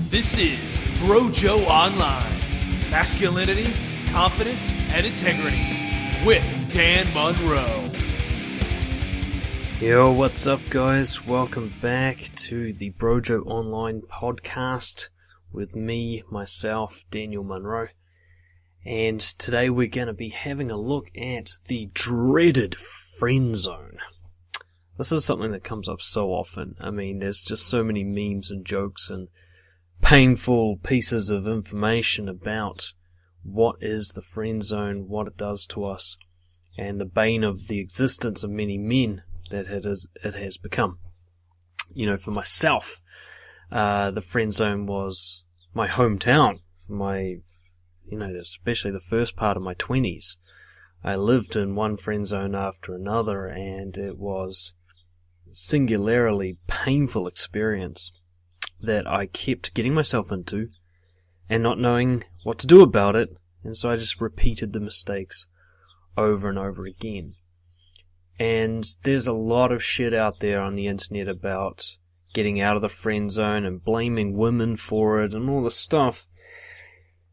This is BROJO Online. Masculinity, confidence, and integrity with Dan Monroe. Yo, what's up guys? Welcome back to the BROJO Online podcast with me, myself, Daniel Monroe. And today we're going to be having a look at the dreaded friend zone. This is something that comes up so often. I mean, there's just so many memes and jokes and painful pieces of information about what is the friend zone, what it does to us, and the bane of the existence of many men that it has become. You know, for myself, the friend zone was my hometown for my, especially the first part of my 20s. I lived in one friend zone after another, and it was singularly painful experience that I kept getting myself into and not knowing what to do about it, and so I just repeated the mistakes over and over again. And there's a lot of shit out there on the internet about getting out of the friend zone and blaming women for it and all this stuff,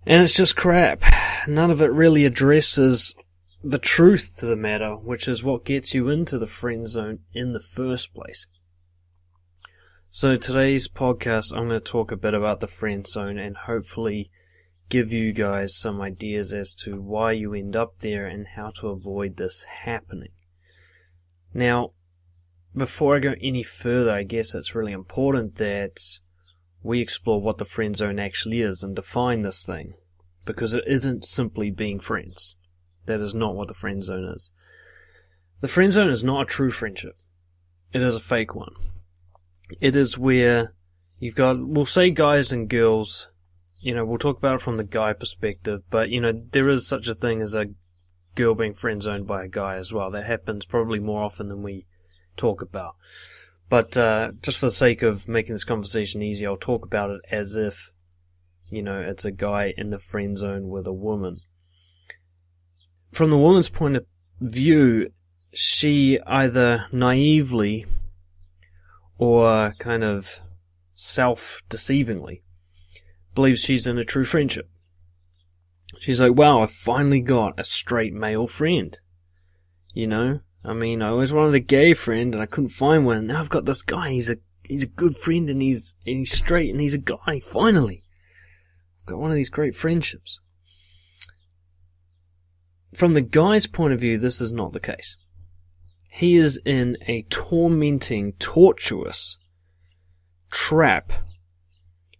and it's just crap. None of it really addresses the truth to the matter, which is what gets you into the friend zone in the first place. So today's podcast, I'm going to talk a bit about the friend zone and hopefully give you guys some ideas as to why you end up there and how to avoid this happening. Now, before I go any further, I guess it's really important that we explore what the friend zone actually is and define this thing, because it isn't simply being friends. That is not what the friend zone is. The friend zone is not a true friendship. It is a fake one. It is where you've got, we'll say guys and girls, we'll talk about it from the guy perspective, but, there is such a thing as a girl being friend zoned by a guy as well. That happens probably more often than we talk about. But, just for the sake of making this conversation easy, I'll talk about it as if, it's a guy in the friend zone with a woman. From the woman's point of view, she either naively or kind of self-deceivingly believes she's in a true friendship. She's like, wow, I finally got a straight male friend. I always wanted a gay friend and I couldn't find one, and now I've got this guy. He's a good friend and he's straight and he's a guy. Finally, I've got one of these great friendships. From the guy's point of view, this is not the case. He is in a tormenting, tortuous trap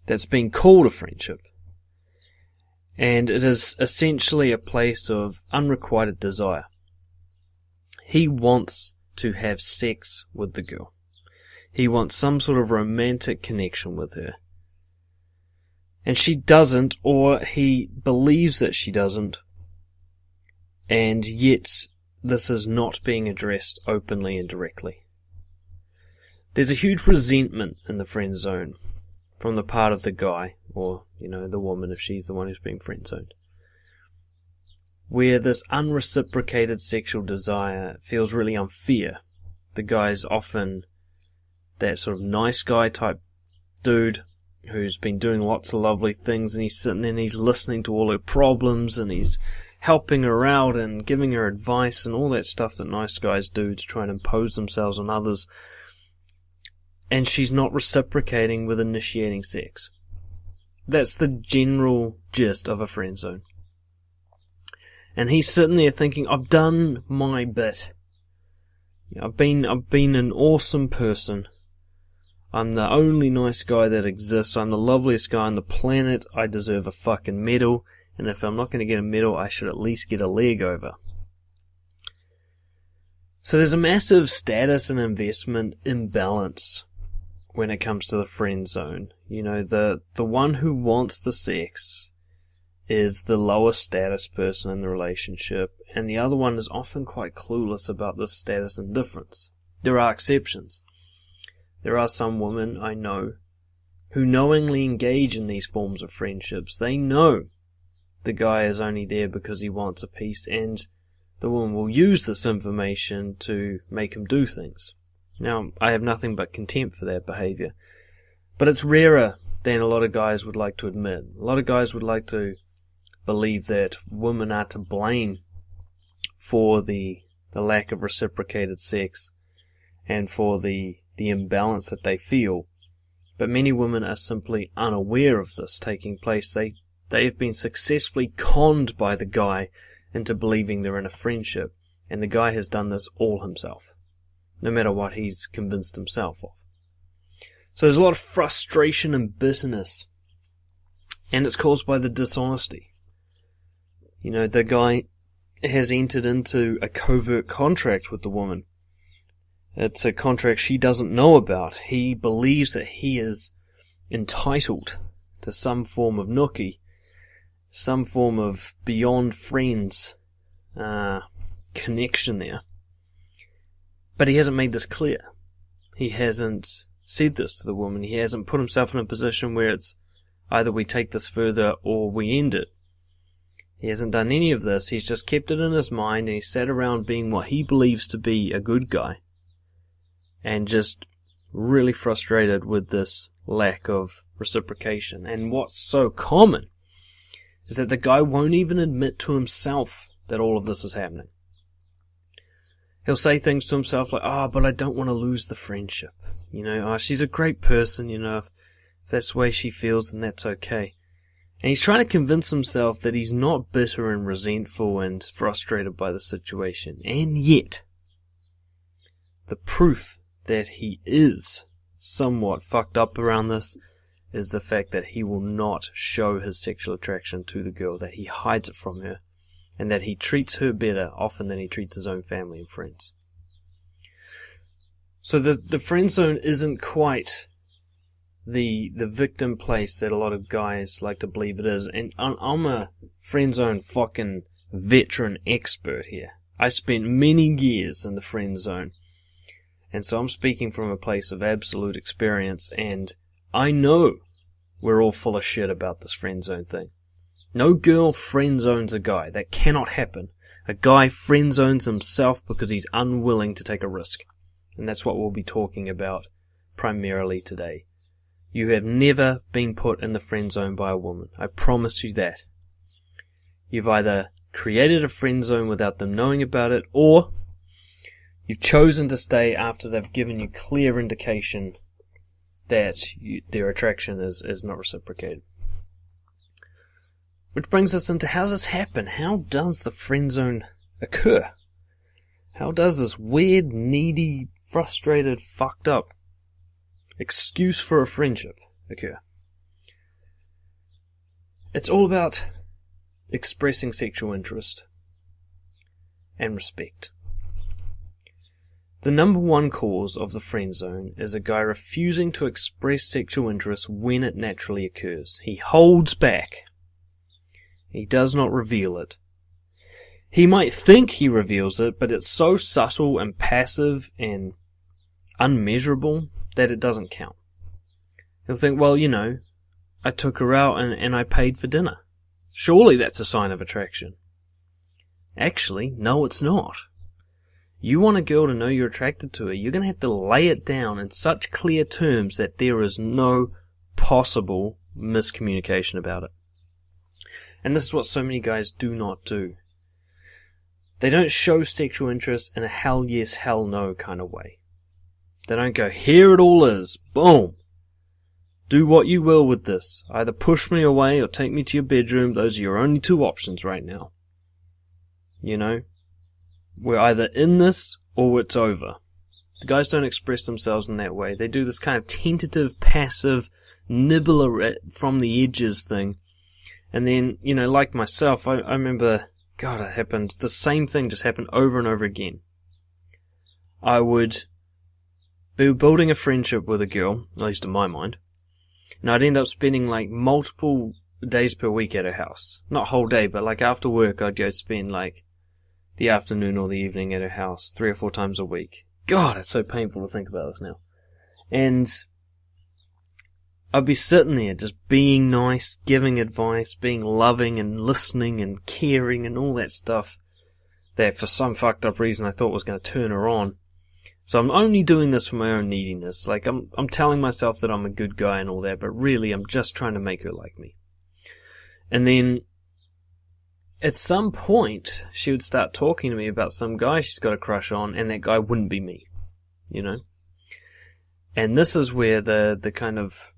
that's been called a friendship. And it is essentially a place of unrequited desire. He wants to have sex with the girl. He wants some sort of romantic connection with her. And she doesn't, or he believes that she doesn't. And yet, this is not being addressed openly and directly. There's a huge resentment in the friend zone from the part of the guy, or, the woman if she's the one who's being friend zoned, where this unreciprocated sexual desire feels really unfair. The guy's often that sort of nice guy type dude who's been doing lots of lovely things, and he's sitting there and he's listening to all her problems and he's helping her out and giving her advice and all that stuff that nice guys do to try and impose themselves on others. And she's not reciprocating with initiating sex. That's the general gist of a friend zone. And he's sitting there thinking, I've done my bit. I've been an awesome person. I'm the only nice guy that exists. I'm the loveliest guy on the planet. I deserve a fucking medal. And if I'm not going to get a medal, I should at least get a leg over. So there's a massive status and investment imbalance when it comes to the friend zone. The one who wants the sex is the lowest status person in the relationship, and the other one is often quite clueless about this status and difference. There are exceptions. There are some women I know who knowingly engage in these forms of friendships. They know the guy is only there because he wants a piece, and the woman will use this information to make him do things. Now, I have nothing but contempt for that behaviour, but it's rarer than a lot of guys would like to admit. A lot of guys would like to believe that women are to blame for the lack of reciprocated sex and for the imbalance that they feel. But many women are simply unaware of this taking place. They have been successfully conned by the guy into believing they're in a friendship, and the guy has done this all himself, no matter what he's convinced himself of. So there's a lot of frustration and bitterness, and it's caused by the dishonesty. You know, the guy has entered into a covert contract with the woman. It's a contract she doesn't know about. He believes that he is entitled to some form of nookie, some form of beyond friends connection there. But he hasn't made this clear. He hasn't said this to the woman. He hasn't put himself in a position where it's either we take this further or we end it. He hasn't done any of this. He's just kept it in his mind, and he sat around being what he believes to be a good guy, and just really frustrated with this lack of reciprocation. And what's so common is that the guy won't even admit to himself that all of this is happening. He'll say things to himself like, but I don't want to lose the friendship. You know, she's a great person, you know, if that's the way she feels, then that's okay. And he's trying to convince himself that he's not bitter and resentful and frustrated by the situation. And yet, the proof that he is somewhat fucked up around this is the fact that he will not show his sexual attraction to the girl, that he hides it from her, and that he treats her better often than he treats his own family and friends. So the friend zone isn't quite the victim place that a lot of guys like to believe it is. And I'm a friend zone fucking veteran expert here. I spent many years in the friend zone, and so I'm speaking from a place of absolute experience, and I know we're all full of shit about this friend zone thing. No girl friend zones a guy. That cannot happen. A guy friend zones himself because he's unwilling to take a risk. And that's what we'll be talking about primarily today. You have never been put in the friend zone by a woman. I promise you that. You've either created a friend zone without them knowing about it, or you've chosen to stay after they've given you clear indication that their attraction is not reciprocated. Which brings us into, how does this happen? How does the friend zone occur? How does this weird, needy, frustrated, fucked up excuse for a friendship occur? It's all about expressing sexual interest and respect. The number one cause of the friend zone is a guy refusing to express sexual interest when it naturally occurs. He holds back. He does not reveal it. He might think he reveals it, but it's so subtle and passive and unmeasurable that it doesn't count. He'll think, well, you know, I took her out and I paid for dinner. Surely that's a sign of attraction. Actually, no, it's not. You want a girl to know you're attracted to her, you're going to have to lay it down in such clear terms that there is no possible miscommunication about it. And this is what so many guys do not do. They don't show sexual interest in a hell yes, hell no kind of way. They don't go, here it all is, boom. Do what you will with this. Either push me away or take me to your bedroom. Those are your only two options right now. You know? We're either in this or it's over. The guys don't express themselves in that way. They do this kind of tentative, passive, nibbler from the edges thing. And then, you know, like myself, I remember, God, it happened, the same thing just happened over and over again. I would be building a friendship with a girl, at least in my mind, and I'd end up spending like multiple days per week at her house. Not whole day, but like after work I'd go spend like the afternoon or the evening at her house 3 or 4 times a week. God, it's so painful to think about this now. And I'd be sitting there just being nice, giving advice, being loving and listening and caring and all that stuff that for some fucked up reason I thought was going to turn her on. So I'm only doing this for my own neediness. Like, I'm telling myself that I'm a good guy and all that, but really I'm just trying to make her like me. And then, at some point, she would start talking to me about some guy she's got a crush on, and that guy wouldn't be me. You know? And this is where the kind of,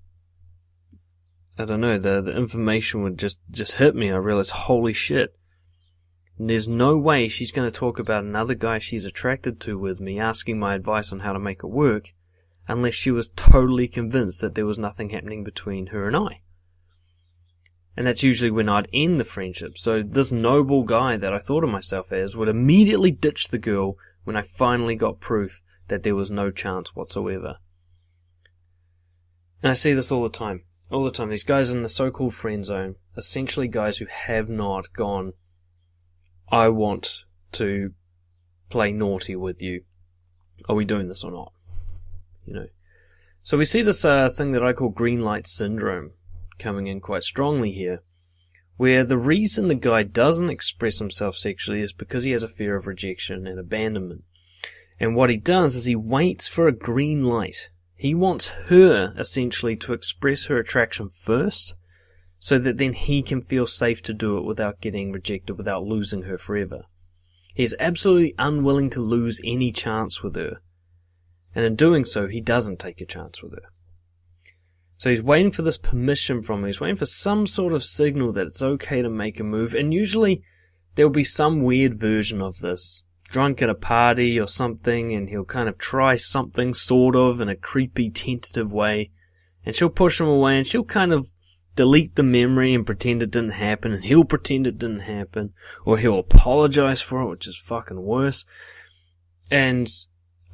I don't know, the information would just hit me. I realized, holy shit. And there's no way she's going to talk about another guy she's attracted to with me, asking my advice on how to make it work, unless she was totally convinced that there was nothing happening between her and I. And that's usually when I'd end the friendship. So this noble guy that I thought of myself as would immediately ditch the girl when I finally got proof that there was no chance whatsoever. And I see this all the time. All the time. These guys in the so-called friend zone, essentially guys who have not gone, I want to play naughty with you. Are we doing this or not? You know. So we see this thing that I call green light syndrome coming in quite strongly here, where the reason the guy doesn't express himself sexually is because he has a fear of rejection and abandonment. And what he does is he waits for a green light. He wants her, essentially, to express her attraction first, so that then he can feel safe to do it without getting rejected, without losing her forever. He is absolutely unwilling to lose any chance with her. And in doing so, he doesn't take a chance with her. So he's waiting for this permission from her. He's waiting for some sort of signal that it's okay to make a move. And usually, there'll be some weird version of this. Drunk at a party or something, and he'll kind of try something sort of in a creepy, tentative way. And she'll push him away, and she'll kind of delete the memory and pretend it didn't happen, and he'll pretend it didn't happen, or he'll apologize for it, which is fucking worse. And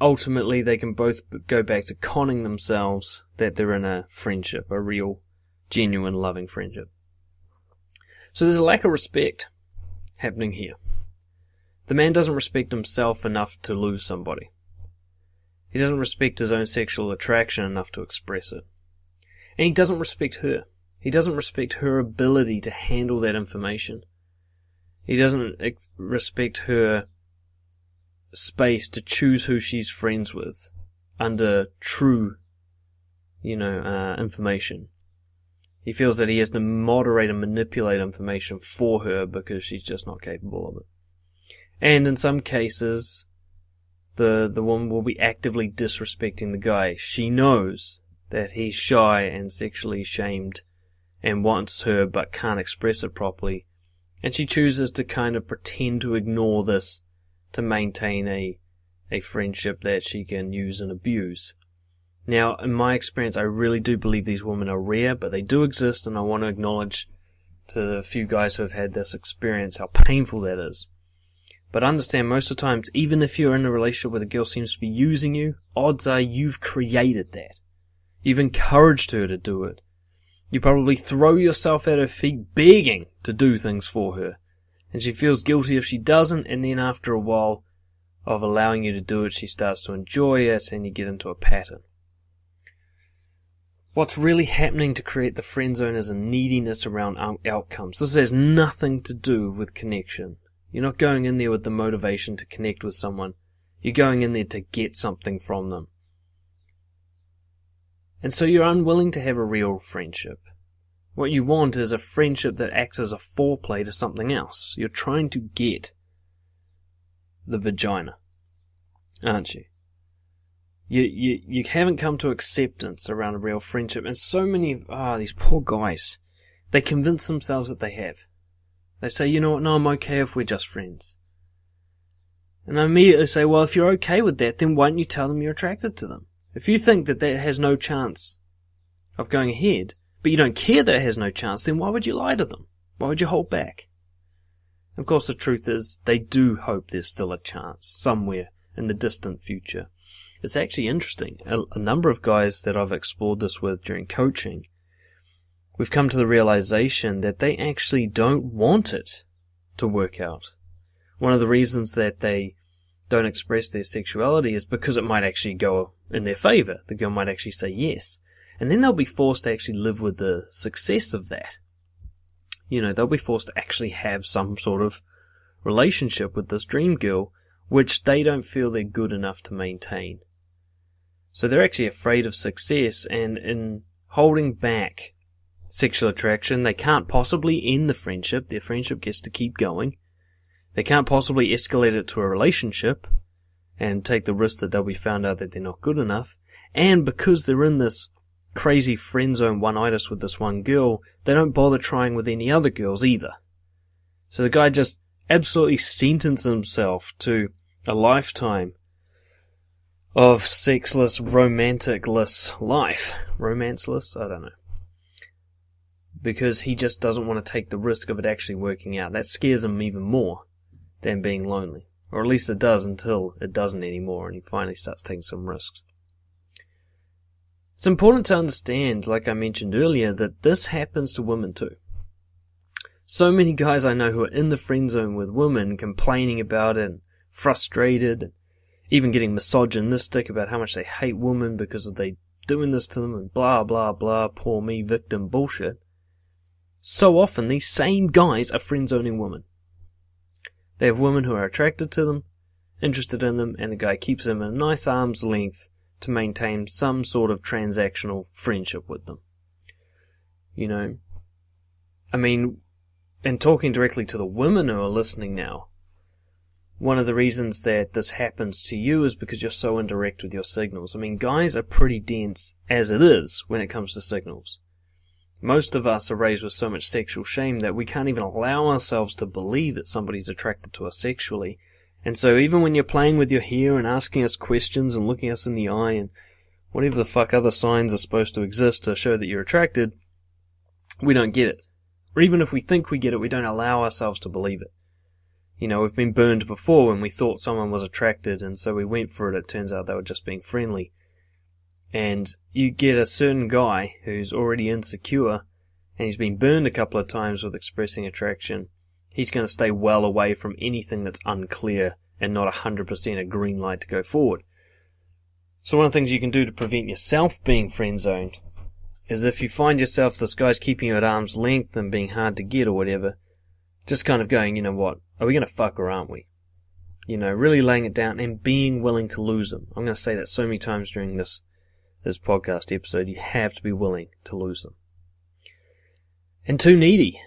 ultimately, they can both go back to conning themselves that they're in a friendship, a real, genuine, loving friendship. So there's a lack of respect happening here. The man doesn't respect himself enough to lose somebody. He doesn't respect his own sexual attraction enough to express it. And he doesn't respect her. He doesn't respect her ability to handle that information. He doesn't respect her space to choose who she's friends with under true, information. He feels that he has to moderate and manipulate information for her because she's just not capable of it. And in some cases, the woman will be actively disrespecting the guy. She knows that he's shy and sexually shamed and wants her but can't express it properly. And she chooses to kind of pretend to ignore this to maintain a friendship that she can use and abuse. Now, in my experience, I really do believe these women are rare, but they do exist, and I want to acknowledge to the few guys who have had this experience how painful that is. But understand, most of the times, even if you're in a relationship where the girl seems to be using you, odds are you've created that. You've encouraged her to do it. You probably throw yourself at her feet begging to do things for her. And she feels guilty if she doesn't, and then after a while of allowing you to do it, she starts to enjoy it, and you get into a pattern. What's really happening to create the friend zone is a neediness around outcomes. This has nothing to do with connection. You're not going in there with the motivation to connect with someone. You're going in there to get something from them. And so you're unwilling to have a real friendship. What you want is a friendship that acts as a foreplay to something else. You're trying to get the vagina, aren't you? You haven't come to acceptance around a real friendship. And so many of these poor guys, they convince themselves that they have. They say, you know what, no, I'm okay if we're just friends. And I immediately say, well, if you're okay with that, then why don't you tell them you're attracted to them? If you think that that has no chance of going ahead, but you don't care that it has no chance, then why would you lie to them? Why would you hold back? Of course, the truth is, they do hope there's still a chance somewhere in the distant future. It's actually interesting. A number of guys that I've explored this with during coaching, we've come to the realization that they actually don't want it to work out. One of the reasons that they don't express their sexuality is because it might actually go in their favor. The girl might actually say yes. And then they'll be forced to actually live with the success of that. They'll be forced to actually have some sort of relationship with this dream girl, which they don't feel they're good enough to maintain. So they're actually afraid of success, and in holding back sexual attraction, they can't possibly end the friendship. Their friendship gets to keep going. They can't possibly escalate it to a relationship and take the risk that they'll be found out that they're not good enough. And because they're in this crazy friend zone one-itis with this one girl, they don't bother trying with any other girls either. So the guy just absolutely sentenced himself to a lifetime of sexless, romanticless life. Romanceless? I don't know. Because he just doesn't want to take the risk of it actually working out. That scares him even more than being lonely. Or at least it does until it doesn't anymore and he finally starts taking some risks. It's important to understand, like I mentioned earlier, that this happens to women too. So many guys I know who are in the friend zone with women complaining about it and frustrated and even getting misogynistic about how much they hate women because of they doing this to them and blah blah blah, poor me, victim bullshit. So often these same guys are friend zoning women. They have women who are attracted to them, interested in them, and the guy keeps them at a nice arm's length to maintain some sort of transactional friendship with them. You know, I mean, and talking directly to the women who are listening now, one of the reasons that this happens to you is because you're so indirect with your signals. I mean, guys are pretty dense as it is when it comes to signals. Most of us are raised with so much sexual shame that we can't even allow ourselves to believe that somebody's attracted to us sexually. And so even when you're playing with your hair and asking us questions and looking us in the eye and whatever the fuck other signs are supposed to exist to show that you're attracted, we don't get it. Or even if we think we get it, we don't allow ourselves to believe it. You know, we've been burned before when we thought someone was attracted and so we went for it. It turns out they were just being friendly. And you get a certain guy who's already insecure and he's been burned a couple of times with expressing attraction. He's going to stay well away from anything that's unclear and not 100% a green light to go forward. So one of the things you can do to prevent yourself being friend zoned is if you find yourself this guy's keeping you at arm's length and being hard to get or whatever, just kind of going, you know what, are we going to fuck or aren't we? You know, really laying it down and being willing to lose them. I'm going to say that so many times during this podcast episode. You have to be willing to lose them. And too needy.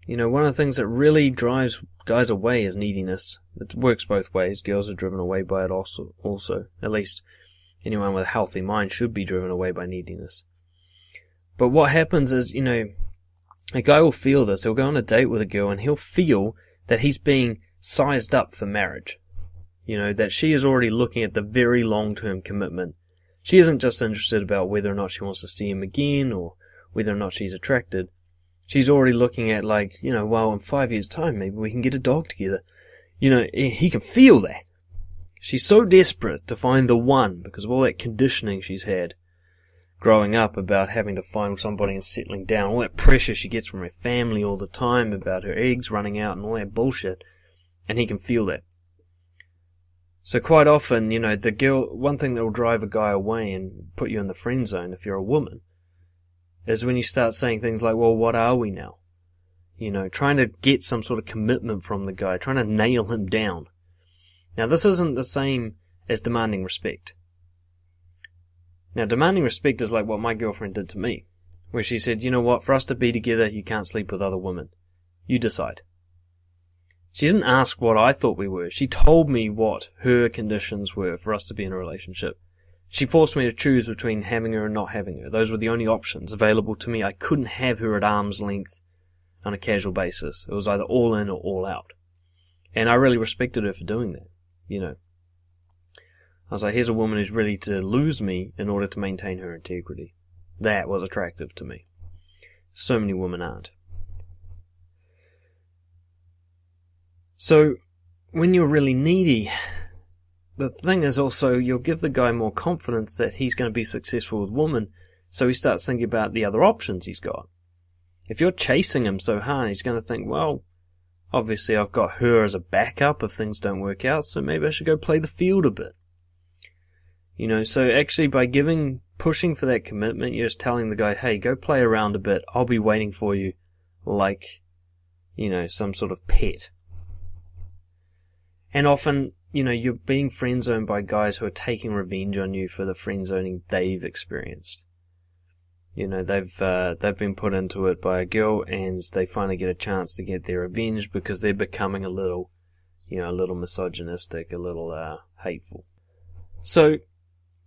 You know, one of the things that really drives guys away is neediness. It works both ways. Girls are driven away by it also. At least anyone with a healthy mind should be driven away by neediness. But what happens is, you know, a guy will feel this. He'll go on a date with a girl and he'll feel that he's being sized up for marriage. You know, that she is already looking at the very long-term commitment. She isn't just interested about whether or not she wants to see him again or whether or not she's attracted. She's already looking at, like, you know, well, in 5 years' time, maybe we can get a dog together. You know, he can feel that. She's so desperate to find the one because of all that conditioning she's had growing up about having to find somebody and settling down, all that pressure she gets from her family all the time about her eggs running out and all that bullshit, and he can feel that. So quite often, you know, the girl, one thing that will drive a guy away and put you in the friend zone if you're a woman is when you start saying things like, well, what are we now? You know, trying to get some sort of commitment from the guy, trying to nail him down. Now, this isn't the same as demanding respect. Now, demanding respect is like what my girlfriend did to me, where she said, you know what, for us to be together, you can't sleep with other women. You decide. She didn't ask what I thought we were. She told me what her conditions were for us to be in a relationship. She forced me to choose between having her and not having her. Those were the only options available to me. I couldn't have her at arm's length on a casual basis. It was either all in or all out. And I really respected her for doing that, you know. I was like, here's a woman who's ready to lose me in order to maintain her integrity. That was attractive to me. So many women aren't. So, when you're really needy, the thing is also you'll give the guy more confidence that he's going to be successful with women, so he starts thinking about the other options he's got. If you're chasing him so hard, he's going to think, well, obviously I've got her as a backup if things don't work out, so maybe I should go play the field a bit. You know, so actually by pushing for that commitment, you're just telling the guy, hey, go play around a bit, I'll be waiting for you, like, you know, some sort of pet. And often, you're being friend zoned by guys who are taking revenge on you for the friend zoning they've experienced. They've been put into it by a girl, and they finally get a chance to get their revenge because they're becoming a little misogynistic, a little hateful. So,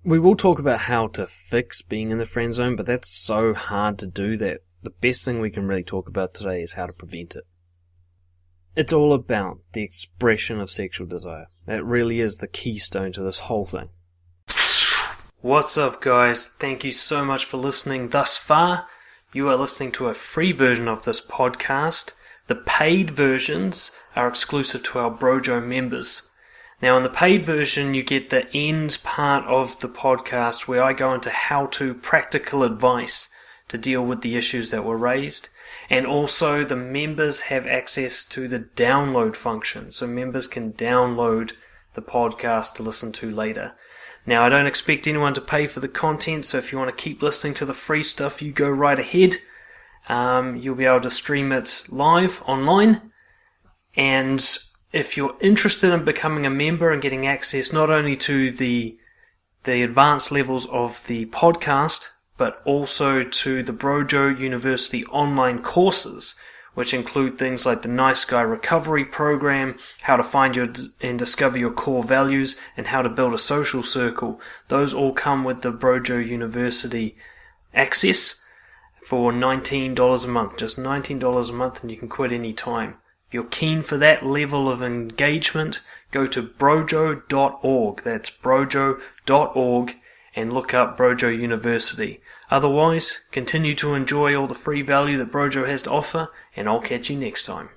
we will talk about how to fix being in the friend zone, but that's so hard to do that the best thing we can really talk about today is how to prevent it. It's all about the expression of sexual desire. That really is the keystone to this whole thing. What's up, guys? Thank you so much for listening thus far. You are listening to a free version of this podcast. The paid versions are exclusive to our BROJO members. Now, in the paid version, you get the end part of the podcast where I go into how-to practical advice to deal with the issues that were raised. And also, the members have access to the download function, so members can download the podcast to listen to later. Now, I don't expect anyone to pay for the content, so if you want to keep listening to the free stuff, you go right ahead. You'll be able to stream it live online. And if you're interested in becoming a member and getting access not only to the advanced levels of the podcast, but also to the BROJO University online courses, which include things like the Nice Guy Recovery Program, how to find and discover your core values, and how to build a social circle. Those all come with the BROJO University access for $19 a month. Just $19 a month, and you can quit any time. If you're keen for that level of engagement, go to brojo.org. That's brojo.org. and look up BROJO University. Otherwise, continue to enjoy all the free value that BROJO has to offer, and I'll catch you next time.